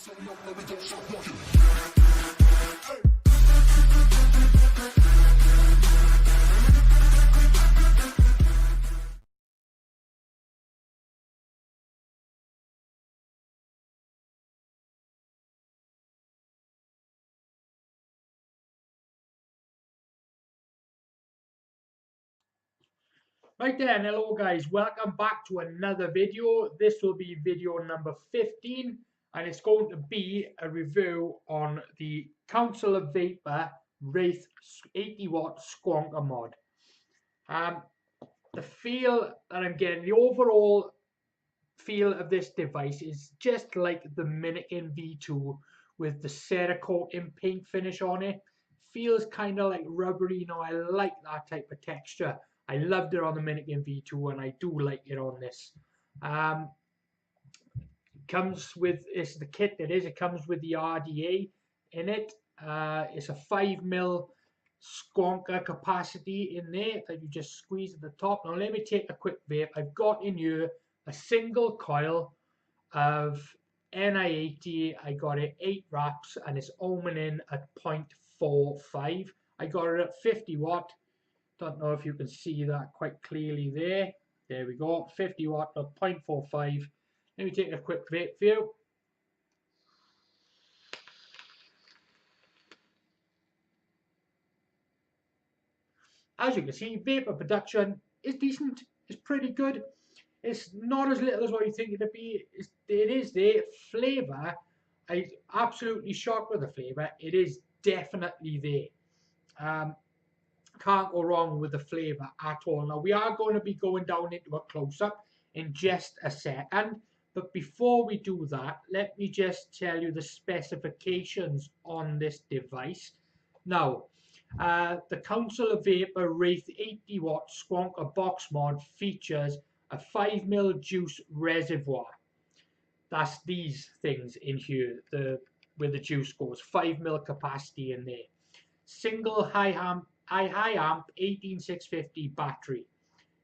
Right then, hello guys, welcome back to another video. This will be video number 15 and it's going to be a review on the CouncilofVapor Wraith 80 watt Squonk mod. The feel that I'm getting, the overall feel of this device is just like the Minikin V2 with the Cerakote paint finish on it. Feels kind of like rubbery, you know, I like that type of texture. I loved it on the Minikin V2 and I do like it on this. Comes with, it's the kit that is, it comes with the RDA in it. It's a 5mm Squonker capacity in there that you just squeeze at the top. Now let me take a quick vape. I've got in here a single coil of NI80. I got it 8 wraps and it's ohming in at 0.45. I got it at 50 watt. Don't know if you can see that quite clearly there. There we go, 50 watt at 0.45. Let me take a quick vape view. As you can see, vapor production is decent. It's pretty good. It's not as little as what you think it'd be. It is there. Flavour, I'm absolutely shocked with the flavour. It is definitely there. Can't go wrong with the flavour at all. Now we are going to be going down into a close-up in just a second, but before we do that, let me just tell you the specifications on this device. Now, the CouncilofVapor Wraith 80 watt Squonker box mod features a 5mm juice reservoir. That's these things in here, where the juice goes. 5mm capacity in there. Single high amp 18650 battery,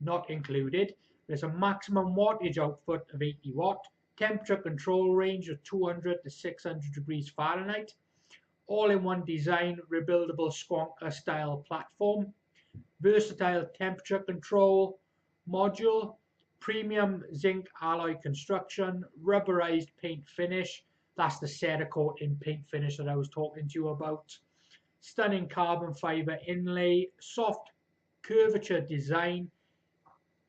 not included. There's a maximum wattage output of 80 watt. Temperature control range of 200 to 600 degrees Fahrenheit. All-in-one design, rebuildable Squonker style platform. Versatile temperature control module. Premium zinc alloy construction. Rubberized paint finish. That's the Cerakote paint finish that I was talking to you about. Stunning carbon fiber inlay, soft curvature design,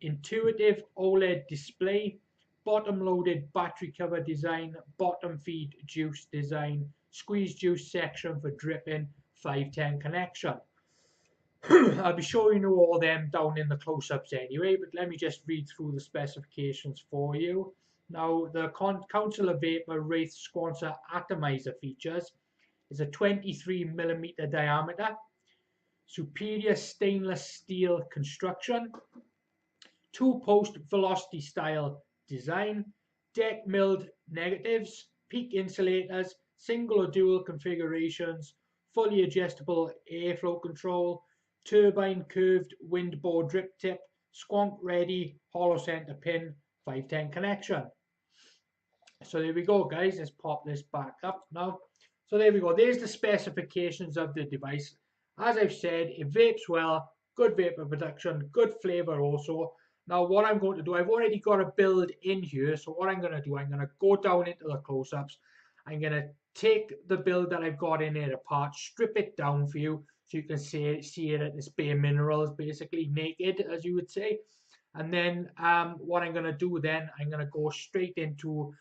intuitive OLED display, bottom loaded battery cover design, bottom feed juice design, squeeze juice section for dripping, 510 connection. I'll be showing you all them down in the close-ups anyway, but let me just read through the specifications for you. Now, the CouncilofVapor Wraith Squonker atomizer features is a 23mm diameter, superior stainless steel construction, 2-post velocity style design, deck milled negatives, peak insulators, single or dual configurations, fully adjustable airflow control, turbine curved wind bore drip tip, Squonk ready, hollow center pin, 510 connection. So there we go guys, let's pop this back up now. So there we go, there's the specifications of the device. As I've said, it vapes well, good vapor production, good flavor also. Now what I'm going to do, I've already got a build in here, so what I'm going to do, I'm going to go down into the close-ups. I'm going to take the build that I've got in here apart, strip it down for you, so you can see it at its bare minerals, basically naked, as you would say. And then what I'm going to do then, I'm going to go straight into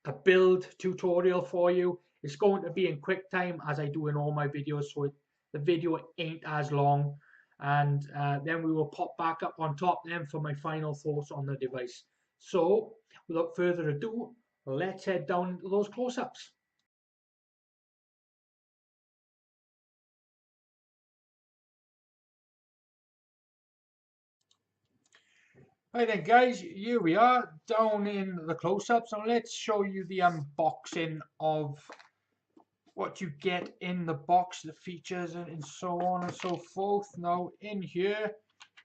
a build tutorial for you. It's going to be in quick time, as I do in all my videos, so the video ain't as long. And then we will pop back up on top then for my final thoughts on the device. So without further ado, let's head down into those close-ups. Right then guys, here we are down in the close-ups. So let's show you the unboxing of what you get in the box, the features and so on and so forth. Now in here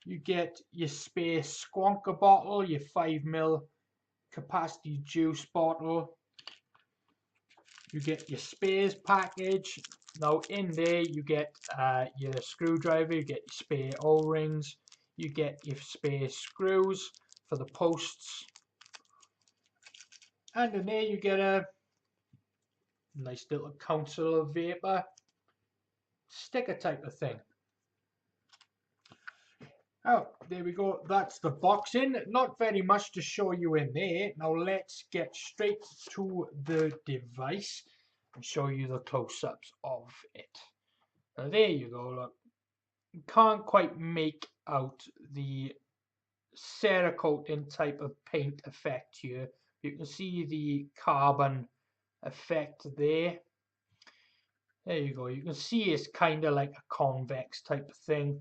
you get your spare Squonker bottle, your 5mm capacity juice bottle, You get your spares package. Now in there you get your screwdriver, you get your spare O-rings, you get your spare screws for the posts, and in there you get a nice little CouncilofVapor sticker type of thing. Oh, there we go. That's the box in. Not very much to show you in there. Now let's get straight to the device and show you the close-ups of it. Now there you go. Look, you can't quite make out the Cerakoting type of paint effect here. You can see the carbon effect there. There you go. You can see it's kind of like a convex type of thing.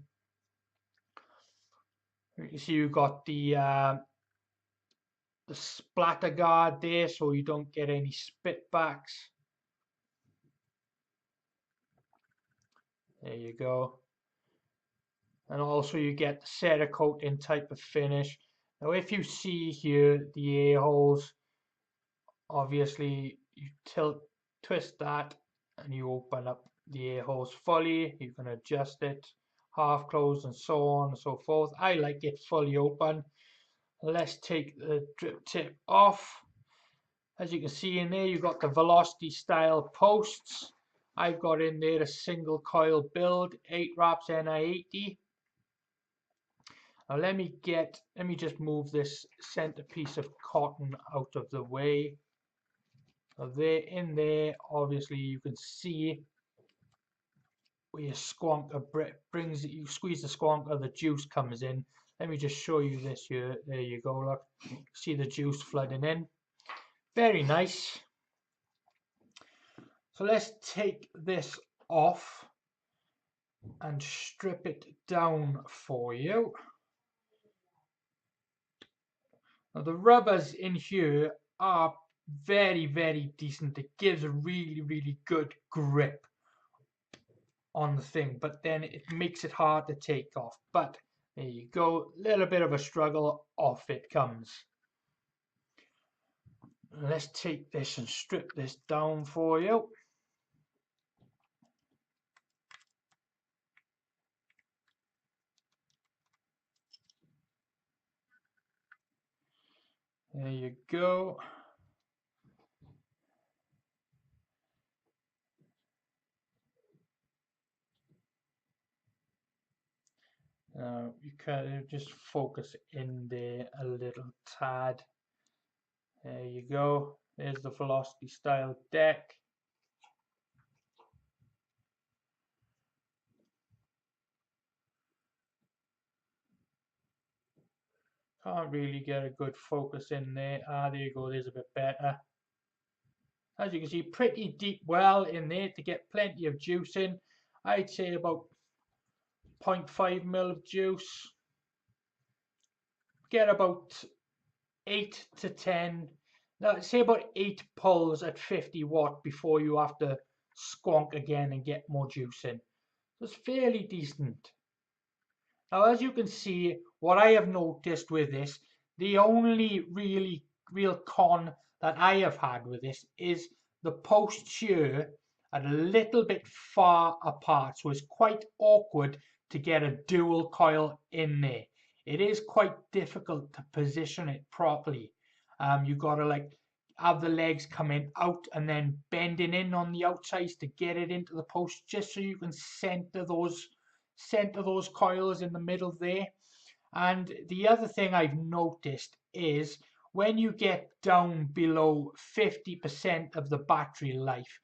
You can see you've got the splatter guard there, so you don't get any spitbacks. There you go. And also you get the Cerakoting type of finish. Now if you see here the air holes, obviously you twist that and you open up the air holes fully. You can adjust it half closed and so on and so forth. I like it fully open. Let's take the drip tip off. As you can see in there, you've got the velocity style posts. I've got in there a single coil build, 8 wraps NI80. Now let me just move this center piece of cotton out of the way. So there, in there, obviously you can see where your squonker brings it. You squeeze the squonker, the juice comes in. Let me just show you this here. There you go. Look, see the juice flooding in. Very nice. So let's take this off and strip it down for you. Now the rubbers in here are very, very decent. It gives a really, really good grip on the thing, but then it makes it hard to take off. But there you go, a little bit of a struggle, off it comes. Let's take this and strip this down for you. There you go. You can just focus in there a little tad. There you go. There's the velocity style deck. Can't really get a good focus in there. There you go. There's a bit better. As you can see, pretty deep well in there to get plenty of juice in. I'd say about 0.5 ml of juice. Get about 8 to 10. Now, say about 8 pulls at 50 watt before you have to squonk again and get more juice in. So it's fairly decent. Now, as you can see, what I have noticed with this, the only real con that I have had with this is the posts here are a little bit far apart, so it's quite awkward to get a dual coil in there. It is quite difficult to position it properly. You've got to like have the legs coming out and then bending in on the outsides to get it into the post, just so you can center those coils in the middle there. And the other thing I've noticed is when you get down below 50% of the battery life,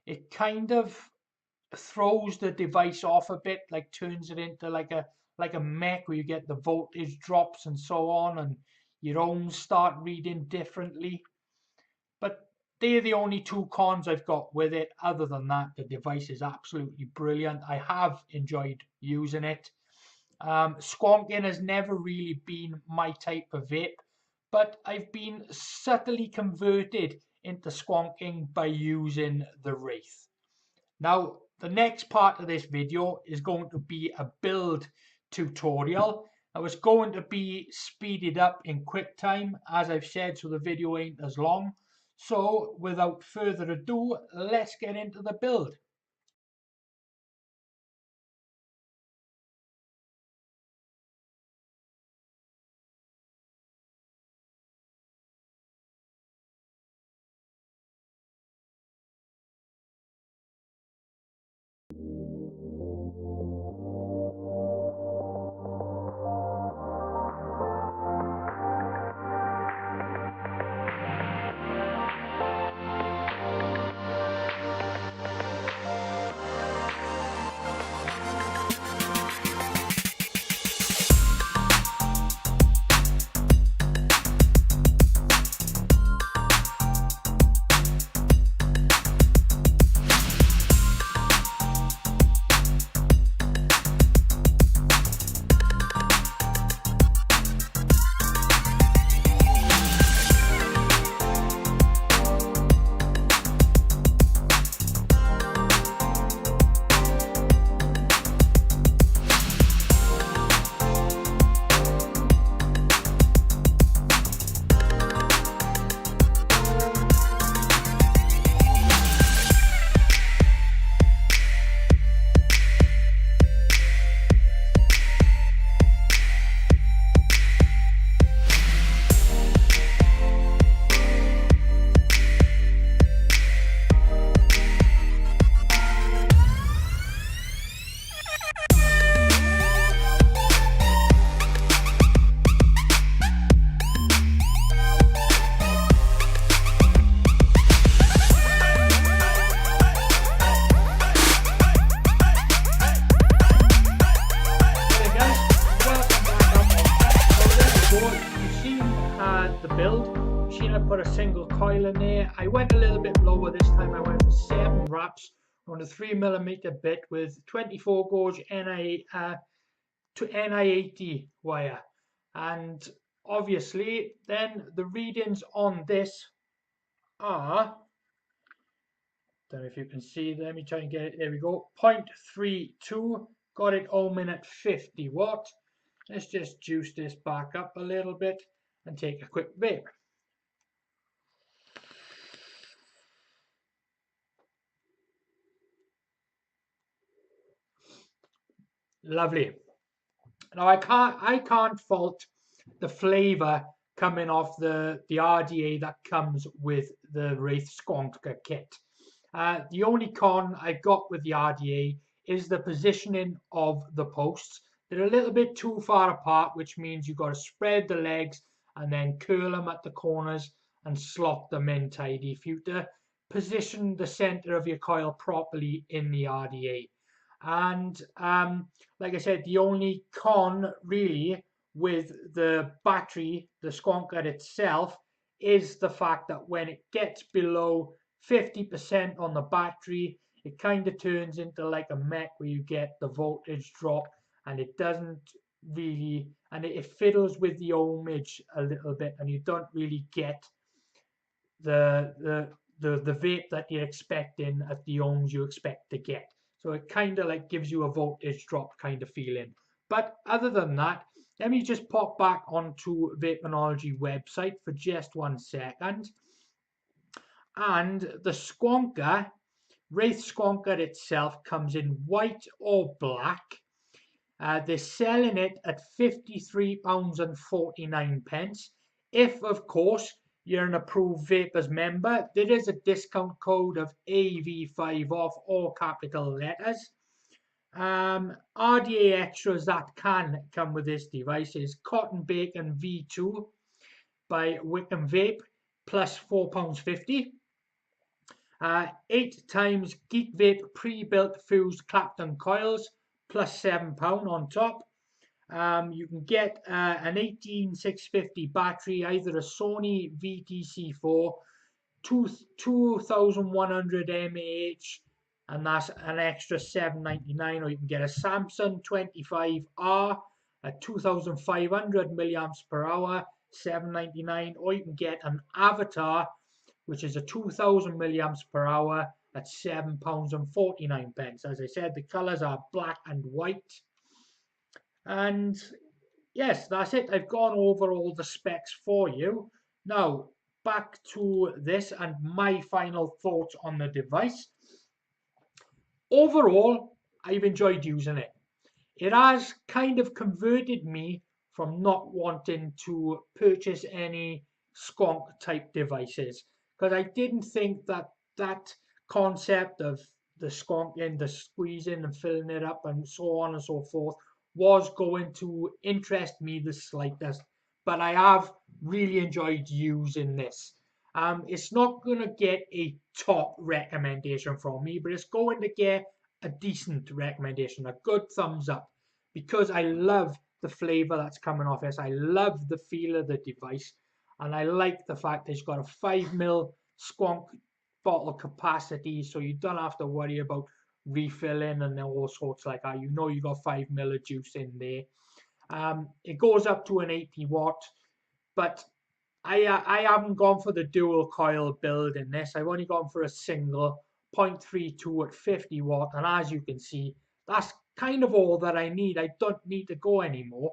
it kind of throws the device off a bit, like turns it into like a mech where you get the voltage drops and so on, and your ohms start reading differently. But they're the only two cons I've got with it. Other than that, the device is absolutely brilliant. I have enjoyed using it. Squonking has never really been my type of vape, but I've been subtly converted into squonking by using the Wraith. Now, the next part of this video is going to be a build tutorial. Now, it's going to be speeded up in QuickTime, as I've said, so the video ain't as long. So without further ado, let's get into the build. The build. I put a single coil in there. I went a little bit lower this time. I went for 7 wraps on a 3mm bit with 24 gauge NI80 wire, and obviously then the readings on this are, don't know if you can see, let me try and get it, there we go, 0.32, got it home in at 50 watt. Let's just juice this back up a little bit and take a quick vape. Lovely. Now I can't fault the flavour coming off the RDA that comes with the Wraith Squonk kit. The only con I got with the RDA is the positioning of the posts. They're a little bit too far apart, which means you've got to spread the legs and then curl them at the corners and slot them in tidy if you to position the center of your coil properly in the RDA. And like I said, the only con really with the battery, the Squonk itself, is the fact that when it gets below 50% on the battery, it kind of turns into like a mech where you get the voltage drop, and it doesn't really, and it fiddles with the ohmage a little bit, and you don't really get the vape that you're expecting at the ohms you expect to get. So it kind of like gives you a voltage drop kind of feeling. But other than that, let me just pop back onto Vapenology website for just 1 second. And the Squonker, Wraith Squonker itself, comes in white or black. They're selling it at £53.49. If, of course, you're an Approved Vapers member, there is a discount code of AV5 off, all capital letters. RDA extras that can come with this device is Cotton Bacon V2 by Wickham Vape, plus £4.50. 8 times Geek Vape pre-built fused Clapton coils, plus £7 on top. You can get an 18650 battery, either a Sony VTC4 2100 mAh, and that's an extra $7.99, or you can get a Samsung 25R at 2500 milliamps per hour, $7.99, or you can get an Avatar, which is a 2000 milliamps per hour at £7.49. As I said, the colors are black and white. And yes, that's it. I've gone over all the specs for you. Now, back to this and my final thoughts on the device. Overall, I've enjoyed using it. It has kind of converted me from not wanting to purchase any Squonk type devices, because I didn't think that that concept of the squonking, the squeezing and filling it up and so on and so forth was going to interest me the slightest. But I have really enjoyed using this. It's not going to get a top recommendation from me, but it's going to get a decent recommendation, a good thumbs up, because I love the flavor that's coming off this. I love the feel of the device, and I like the fact that it's got a 5ml Squonk bottle capacity, so you don't have to worry about refilling and all sorts like that. You know you got 5ml of juice in there. It goes up to an 80 watt, but I haven't gone for the dual coil build in this. I've only gone for a single 0.32 at 50 watt, and as you can see, that's kind of all that I need. I don't need to go anymore.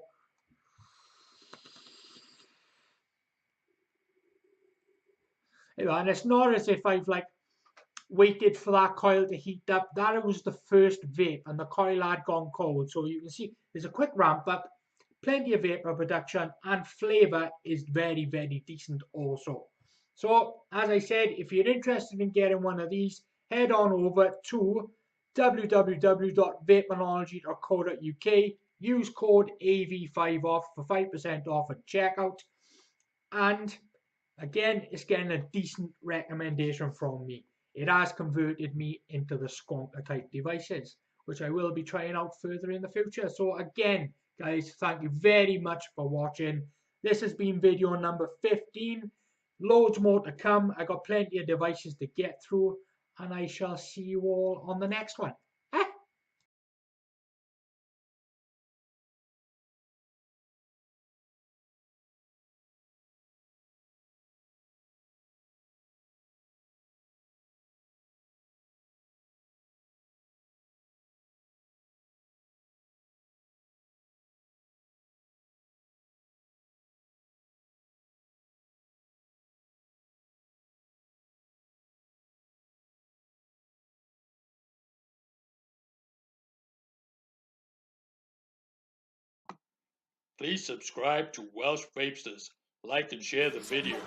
And it's not as if I've like waited for that coil to heat up. That was the first vape, and the coil had gone cold. So you can see there's a quick ramp up, plenty of vapor production, and flavor is very, very decent also. So as I said, if you're interested in getting one of these, head on over to www.vapenology.co.uk. Use code AV5OFF for 5% off at checkout. And again, it's getting a decent recommendation from me. It has converted me into the Squonker type devices, which I will be trying out further in the future. So again, guys, thank you very much for watching. This has been video number 15. Loads more to come. I got plenty of devices to get through, and I shall see you all on the next one. Please subscribe to Welsh Vapesters, like and share the video.